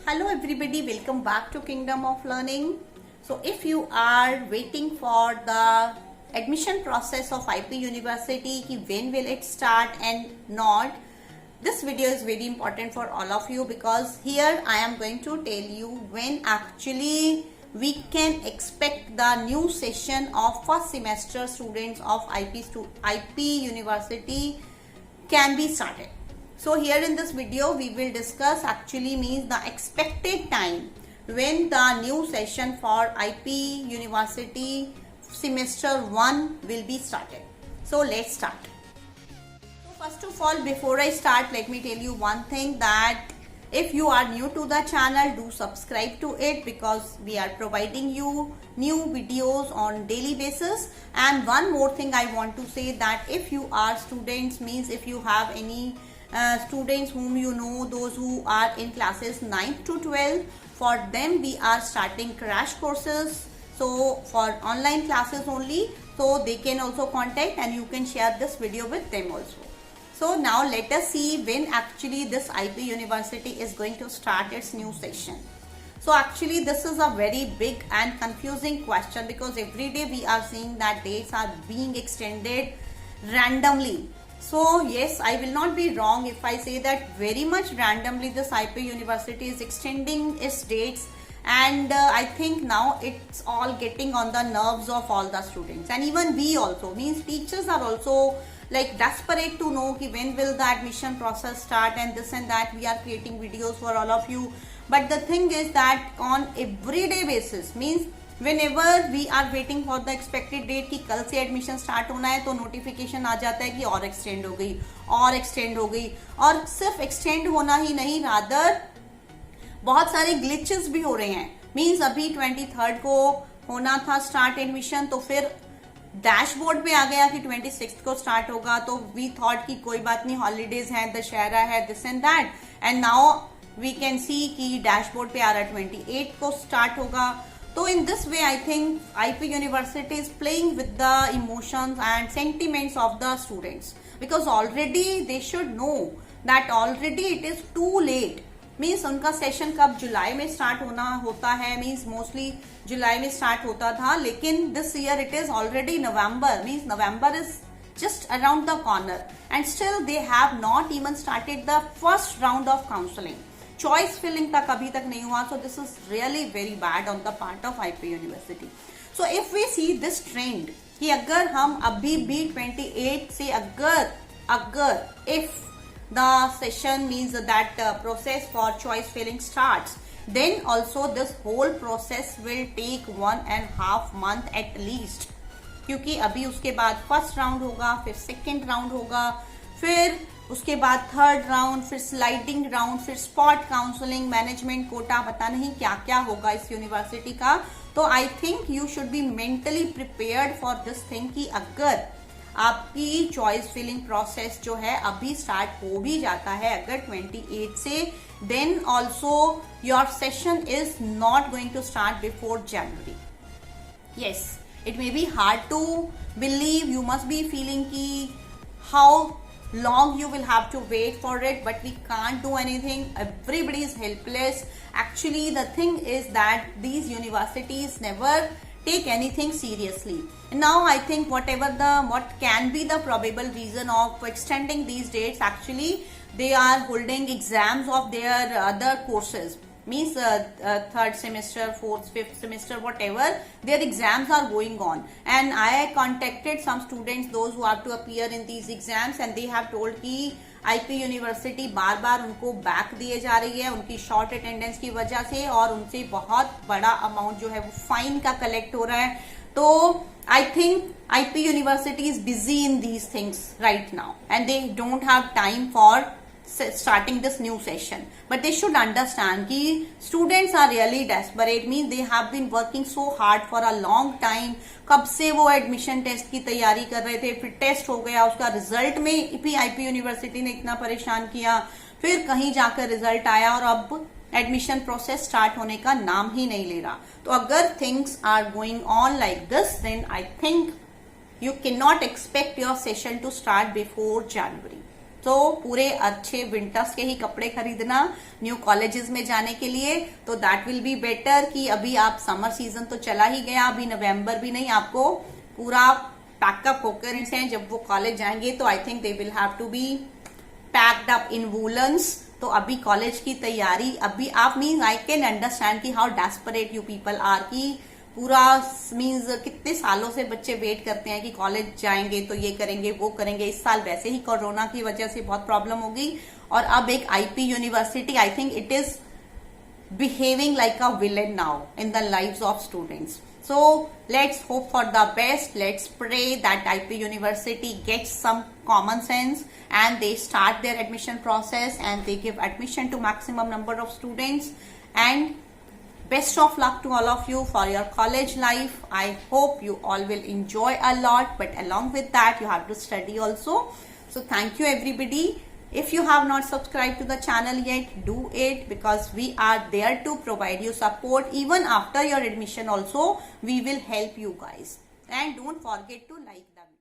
Hello everybody, welcome back to Kingdom of Learning. So if you are waiting for the admission process of IP University, when will it start and not, this video is very important for all of you because here I am going to tell you when actually we can expect the new session of first semester students of IP University can be started. So here in this video we will discuss actually means the expected time when the new session for IP University semester 1 will be started. So let's start. So first of all, before I start, let me tell you one thing, that if you are new to the channel, do subscribe to it because we are providing you new videos on daily basis. And one more thing I want to say, that if you are students, means if you have any students whom you know, those who are in classes 9th to 12th, for them we are starting crash courses, so for online classes only, so they can also contact and you can share this video with them also. So now let us see when actually this IP University is going to start its new session. So actually this is a very big and confusing question because every day we are seeing that dates are being extended randomly. So yes, I will not be wrong if I say that very much randomly this IP University is extending its dates, and I think now it's all getting on the nerves of all the students, and even we also, means teachers are also like desperate to know ki when will the admission process start and this and that. We are creating videos for all of you, but the thing is that on everyday basis, means whenever we are waiting for the expected date कि कल से admission start होना है, तो notification आ जाता है कि और एक्सटेंड हो गई और एक्सटेंड हो गई, और सिर्फ एक्सटेंड होना ही नहीं, रादर बहुत सारे ग्लिचेस भी हो रहे हैं. मींस अभी 23rd को होना था स्टार्ट एडमिशन, तो फिर डैशबोर्ड पे आ गया कि 26th को स्टार्ट होगा, तो वी थॉट कि कोई बात नहीं, हॉलीडेज है, दशहरा है, this and that, and now we can see कि डैशबोर्ड पे आ रहा है 28 को स्टार्ट होगा. So in this way, I think IP University is playing with the emotions and sentiments of the students, because already they should know that already it is too late. Means उनका session कब जुलाई में start होता है, means mostly जुलाई में start होता था, लेकिन this year it is already November. Means November is just around the corner and still they have not even started the first round of counseling. Choice filling तक अभी तक नहीं हुआ. So this is really very bad on the part of IP university. So if we see this trend कि अगर हम अभी भी 28 से अगर if the session means that process for choice filling starts, then also this whole process will take 1.5 month at least, क्योंकि अभी उसके बाद फर्स्ट राउंड होगा, फिर सेकेंड राउंड होगा, फिर उसके बाद थर्ड राउंड, फिर स्लाइडिंग राउंड, फिर स्पॉट काउंसलिंग, मैनेजमेंट कोटा, पता नहीं क्या क्या होगा इस यूनिवर्सिटी का. तो I think you should be mentally prepared for this thing कि अगर आपकी चॉइस फिलिंग प्रोसेस जो है अभी स्टार्ट हो भी जाता है अगर 28 से, then also your session is not going to start before January. Yes, it may be hard to believe, you must be feeling ki how long you will have to wait for it, but we can't do anything, everybody is helpless. Actually the thing is that these universities never take anything seriously. And now I think what can be the probable reason of extending these dates, actually they are holding exams of their other courses, means third semester, fourth, fifth semester, whatever, their exams are going on, and I contacted some students, those who have to appear in these exams, and they have told कि IP University बार बार उनको back दिए जा रही है उनकी short attendance की वजह से, और उनसे बहुत बड़ा अमाउंट जो है वो फाइन का कलेक्ट हो रहा है. तो I think IP University is busy in these things right now and they don't have time for starting this new session, but they should understand कि students are really desperate, means they have been working so hard for a long time. कब से वो admission test की तैयारी कर रहे थे, फिर टेस्ट हो गया, उसका रिजल्ट में भी IP यूनिवर्सिटी ने इतना परेशान किया, फिर कहीं जाकर रिजल्ट आया और अब एडमिशन प्रोसेस स्टार्ट होने का नाम ही नहीं ले रहा. तो अगर things are going on like this, then I think you cannot expect your session to start before January. तो पूरे अच्छे विंटर्स के ही कपड़े खरीदना न्यू कॉलेजेस में जाने के लिए, तो दैट विल बी बेटर कि अभी आप समर सीजन तो चला ही गया, अभी नवंबर भी नहीं, आपको पूरा पैकअप होकर हैं जब वो कॉलेज जाएंगे, तो I think they will have to be packed up in woollens. तो अभी कॉलेज की तैयारी अभी आप मीन आई कैन अंडरस्टैंड कि how desperate you people are, की पूरा मीन्स कितने सालों से बच्चे वेट करते हैं कि कॉलेज जाएंगे तो ये करेंगे वो करेंगे। इस साल वैसे ही कोरोना की वजह से बहुत प्रॉब्लम हो गई, और अब एक IP university, I think it is behaving like a villain now in the lives of students. So let's hope for the best. Let's pray that IP University gets some common sense and they start their admission process and they give admission to maximum number of students. And best of luck to all of you for your college life. I hope you all will enjoy a lot, but along with that you have to study also. So thank you everybody. If you have not subscribed to the channel yet, do it, because we are there to provide you support. Even after your admission also, we will help you guys. And don't forget to like the video.